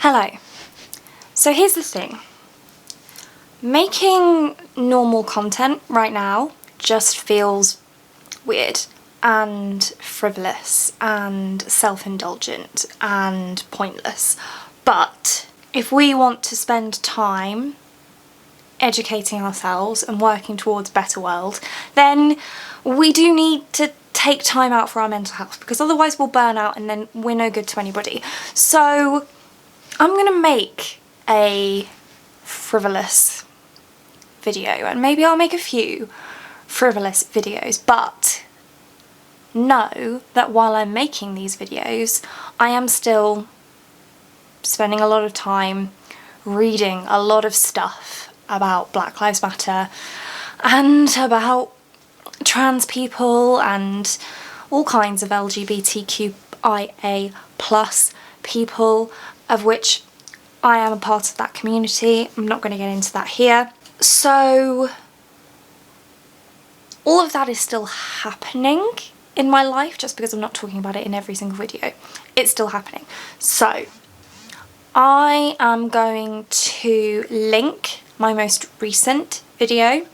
Hello. So here's the thing. Making normal content right now just feels weird and frivolous and self-indulgent and pointless. But if we want to spend time educating ourselves and working towards a better world, then we do need to take time out for our mental health, because otherwise we'll burn out and then we're no good to anybody. So I'm gonna make a frivolous video, and maybe I'll make a few frivolous videos, but know that while I'm making these videos, I am still spending a lot of time reading a lot of stuff about Black Lives Matter and about trans people and all kinds of LGBTQIA+ people, of which I am a part of that community. I'm not going to get into that here. So all of that is still happening in my life, just because I'm not talking about it in every single video. It's still happening. So I am going to link my most recent video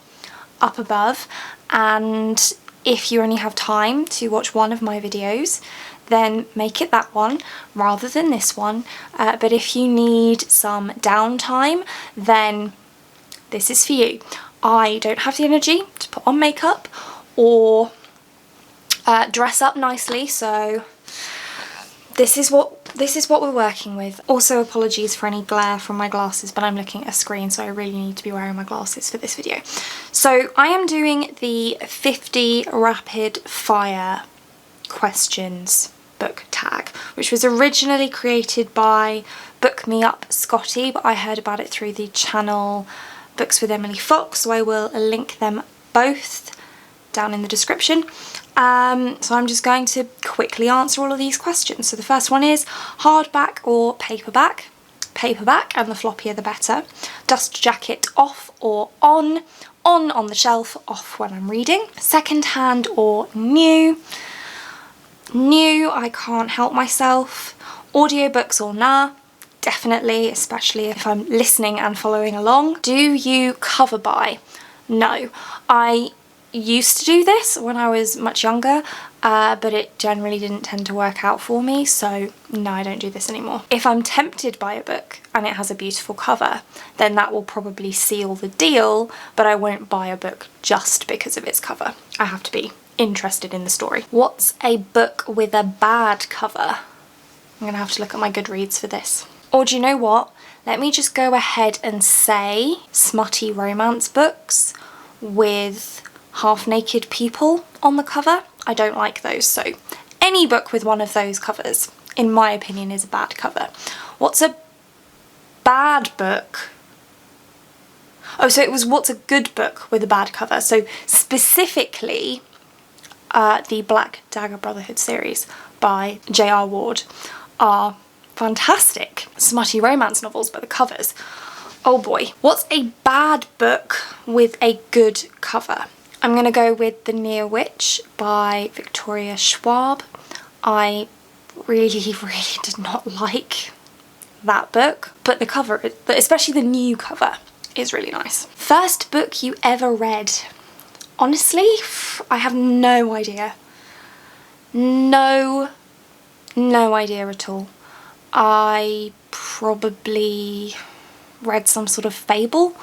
up above, and if you only have time to watch one of my videos, then make it that one rather than this one. But if you need some downtime, then this is for you. I don't have the energy to put on makeup or dress up nicely, so this is what we're working with. Also, apologies for any glare from my glasses, but I'm looking at a screen, so I really need to be wearing my glasses for this video. So I am doing the 50 rapid fire questions book tag, which was originally created by Book Me Up Scotty, but I heard about it through the channel Books with Emily Fox, so I will link them both down in the description. So I'm just going to quickly answer all of these questions. So the first one is hardback or paperback? Paperback, and the floppier the better. Dust jacket off or on? On the shelf, off when I'm reading. Second hand or new? New, I can't help myself. Audiobooks or nah? Definitely, especially if I'm listening and following along. Do you cover buy? No. I used to do this when I was much younger, but it generally didn't tend to work out for me, so no, I don't do this anymore. If I'm tempted by a book and it has a beautiful cover, then that will probably seal the deal, but I won't buy a book just because of its cover. I have to be interested in the story. What's a book with a bad cover? I'm gonna have to look at my Goodreads for this. Or do you know what? Let me just go ahead and say smutty romance books with half-naked people on the cover. I don't like those, so any book with one of those covers, in my opinion, is a bad cover. What's a bad book? Oh, so it was what's a good book with a bad cover. So specifically, the Black Dagger Brotherhood series by J.R. Ward are fantastic smutty romance novels, but the covers, oh boy. What's a bad book with a good cover? I'm gonna go with The Near Witch by Victoria Schwab. I really did not like that book, but the cover, but especially the new cover, is really nice. First book you ever read? Honestly, I have no idea. No idea at all. I probably read some sort of fable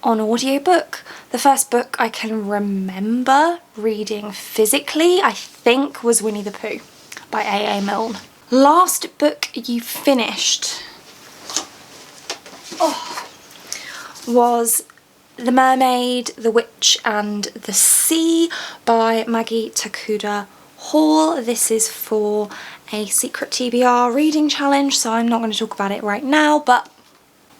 on audiobook. The first book I can remember reading physically, I think, was Winnie the Pooh by A.A. Milne. Last book you finished was The Mermaid, the Witch and the Sea by Maggie Takuda Hall. This is for a secret TBR reading challenge, so I'm not going to talk about it right now, but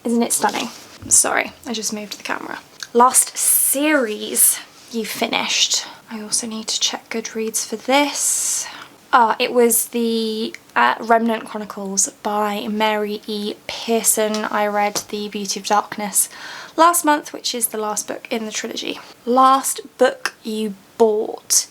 isn't it stunning? Sorry, I just moved the camera. Last series you finished. I also need to check Goodreads for this. It was the Remnant Chronicles by Mary E. Pearson. I read The Beauty of Darkness last month, which is the last book in the trilogy. Last book you bought?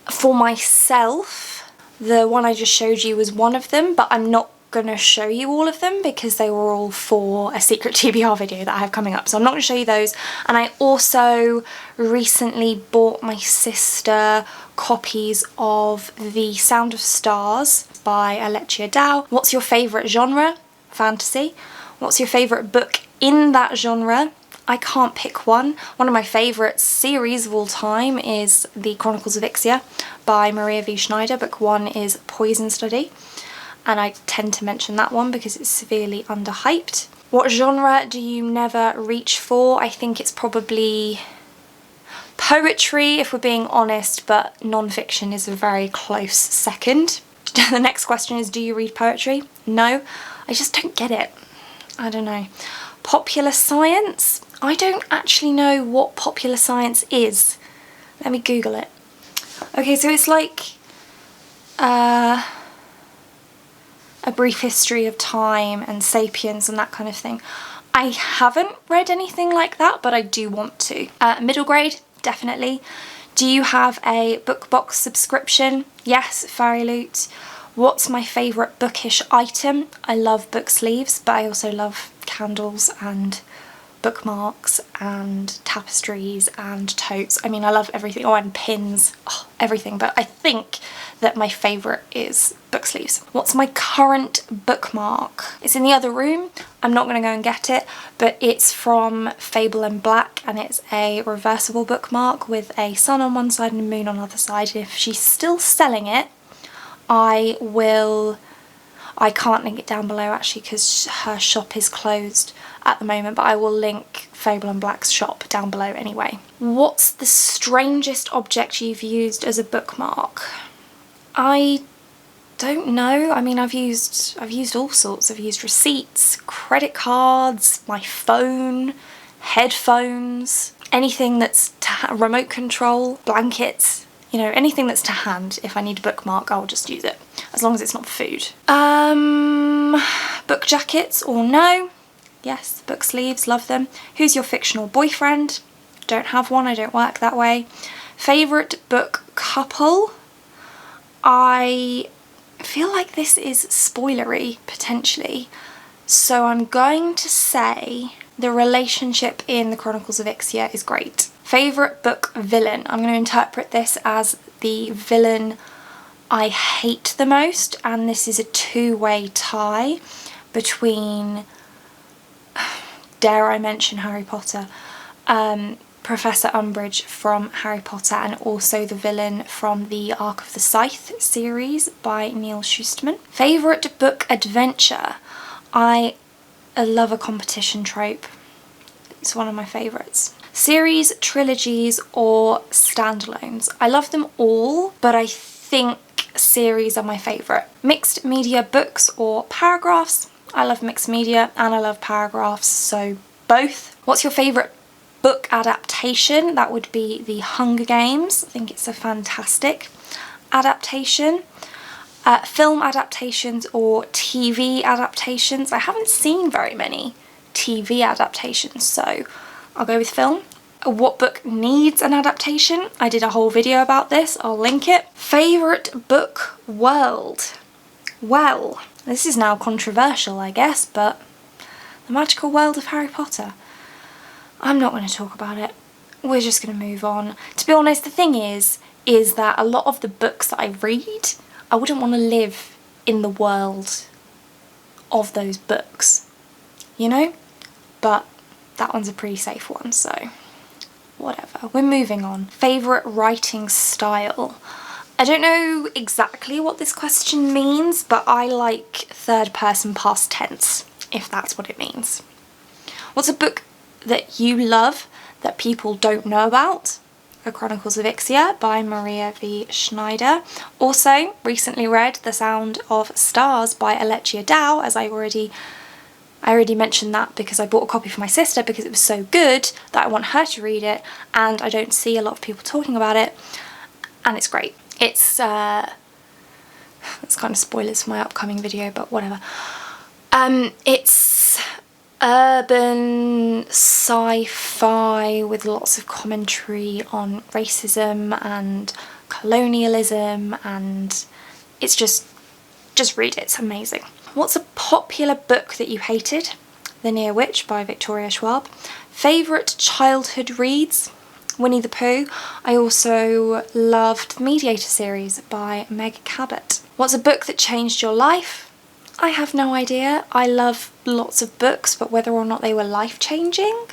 For myself, the one I just showed you was one of them, but I'm not gonna show you all of them because they were all for a secret TBR video that I have coming up, so I'm not gonna show you those. And I also recently bought my sister copies of The Sound of Stars by Alechia Dow. What's your favourite genre? Fantasy. What's your favourite book in that genre? I can't pick one. One of my favourite series of all time is The Chronicles of Ixia by Maria V. Schneider. Book 1 is Poison Study, and I tend to mention that one because it's severely underhyped. What genre do you never reach for? I think it's probably poetry, if we're being honest, but non-fiction is a very close second. The next question is, do you read poetry? No, I just don't get it. I don't know. Popular science? I don't actually know what popular science is. Let me Google it. Okay, so it's like A Brief History of Time and Sapiens and that kind of thing. I haven't read anything like that, but I do want to. Middle grade, definitely. Do you have a BookBox subscription? Yes, Fairy Loot. What's my favourite bookish item? I love book sleeves, but I also love candles and bookmarks and tapestries and totes. I mean, I love everything. Oh, and pins. Oh, everything. But I think that my favourite is book sleeves. What's my current bookmark? It's in the other room. I'm not going to go and get it, but it's from Fable and Black, and it's a reversible bookmark with a sun on one side and a moon on the other side. And if she's still selling it, I can't link it down below actually because her shop is closed at the moment, but I will link Fable and Black's shop down below anyway. What's the strangest object you've used as a bookmark? I don't know. I mean, I've used all sorts. I've used receipts, credit cards, my phone, headphones, anything that's remote control, blankets. You know, anything that's to hand. If I need a bookmark, I'll just use it, as long as it's not food. Book jackets or no? Yes, book sleeves, love them. Who's your fictional boyfriend? Don't have one, I don't work that way. Favourite book couple? I feel like this is spoilery, potentially. So I'm going to say the relationship in The Chronicles of Ixia is great. Favourite book villain? I'm going to interpret this as the villain I hate the most, and this is a two-way tie between, dare I mention Harry Potter, Professor Umbridge from Harry Potter, and also the villain from the Arc of the Scythe series by Neil Schusterman. Favourite book adventure? I love a competition trope. It's one of my favourites. Series, trilogies or standalones? I love them all, but I think series are my favourite. Mixed media books or paragraphs? I love mixed media and I love paragraphs, so both. What's your favourite book adaptation? That would be The Hunger Games. I think it's a fantastic adaptation. Film adaptations or TV adaptations? I haven't seen very many TV adaptations, so I'll go with film. What book needs an adaptation? I did a whole video about this, I'll link it. Favourite book world? Well, this is now controversial, I guess, but the magical world of Harry Potter. I'm not going to talk about it. We're just going to move on. To be honest, the thing is that a lot of the books that I read, I wouldn't want to live in the world of those books, you know? But that one's a pretty safe one, so whatever. We're moving on. Favourite writing style? I don't know exactly what this question means, but I like third person past tense, if that's what it means. What's a book that you love that people don't know about? The Chronicles of Ixia by Maria V. Schneider. Also, recently read The Sound of Stars by Alechia Dow, as I already mentioned that because I bought a copy for my sister because it was so good that I want her to read it, and I don't see a lot of people talking about it, and it's great. It's kind of spoilers for my upcoming video, but whatever. It's urban sci-fi with lots of commentary on racism and colonialism, and it's just read it, it's amazing. What's a popular book that you hated? The Near Witch by Victoria Schwab. Favourite childhood reads? Winnie the Pooh. I also loved the Mediator series by Meg Cabot. What's a book that changed your life? I have no idea. I love lots of books, but whether or not they were life-changing,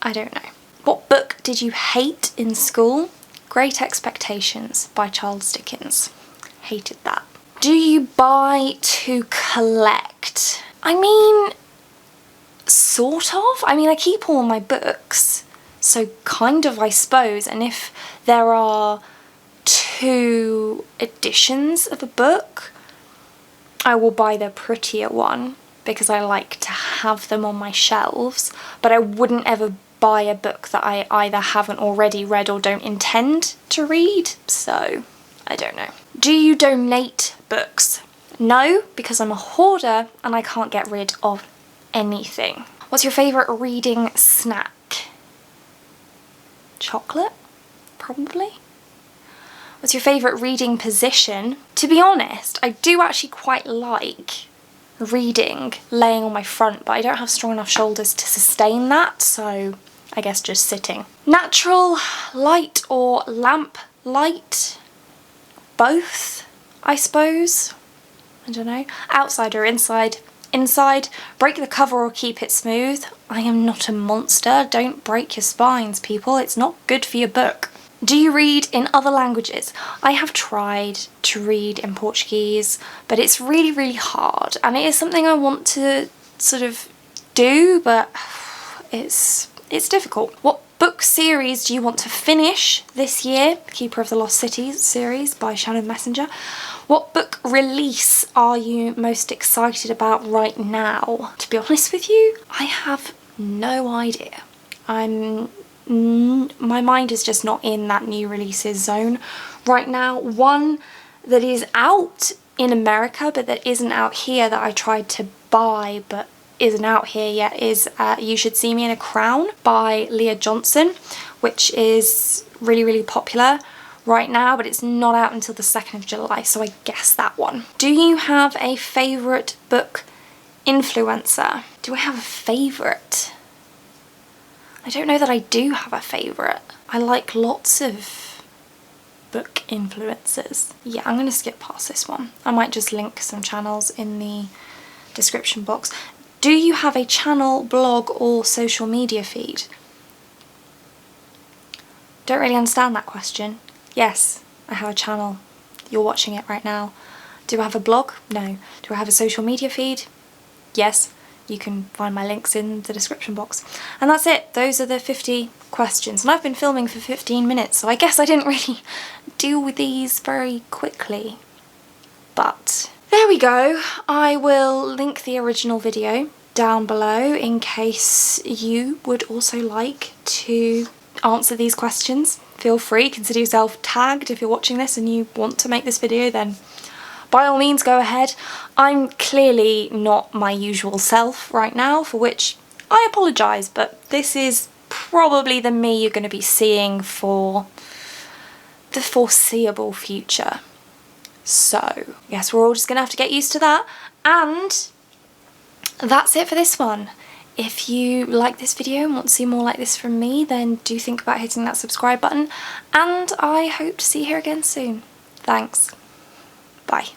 I don't know. What book did you hate in school? Great Expectations by Charles Dickens. Hated that. Do you buy to collect? I mean, sort of. I mean, I keep all my books. So kind of, I suppose, and if there are 2 editions of a book, I will buy the prettier one because I like to have them on my shelves, but I wouldn't ever buy a book that I either haven't already read or don't intend to read, so I don't know. Do you donate books? No, because I'm a hoarder and I can't get rid of anything. What's your favourite reading snack? Chocolate, probably. What's your favourite reading position? To be honest, I do actually quite like reading laying on my front, but I don't have strong enough shoulders to sustain that, so I guess just sitting. Natural light or lamp light? Both, I suppose. I don't know. Outside or inside? Inside. Break the cover or keep it smooth. I am not a monster. Don't break your spines, people. It's not good for your book. Do you read in other languages? I have tried to read in Portuguese, but it's really, really hard. And it is something I want to sort of do, but it's difficult. What book series do you want to finish this year? Keeper of the Lost Cities series by Shannon Messenger. What book release are you most excited about right now? To be honest with you, I have no idea. My mind is just not in that new releases zone right now. One that is out in America but that isn't out here that I tried to buy but isn't out here yet is You Should See Me in a Crown by Leah Johnson, which is really, really popular right now, but it's not out until the 2nd of July, so I guess that one. Do you have a favourite book influencer? Do I have a favourite? I don't know that I do have a favourite. I like lots of book influencers. Yeah, I'm going to skip past this one. I might just link some channels in the description box. Do you have a channel, blog or social media feed? Don't really understand that question. Yes, I have a channel. You're watching it right now. Do I have a blog? No. Do I have a social media feed? Yes. You can find my links in the description box. And that's it. Those are the 50 questions. And I've been filming for 15 minutes, so I guess I didn't really deal with these very quickly. But there we go. I will link the original video down below in case you would also like to answer these questions. Feel free, consider yourself tagged if you're watching this and you want to make this video, then by all means go ahead. I'm clearly not my usual self right now, for which I apologise, but this is probably the me you're going to be seeing for the foreseeable future. So I guess we're all just going to have to get used to that, and that's it for this one. If you like this video and want to see more like this from me, then do think about hitting that subscribe button, and I hope to see you here again soon. Thanks. Bye.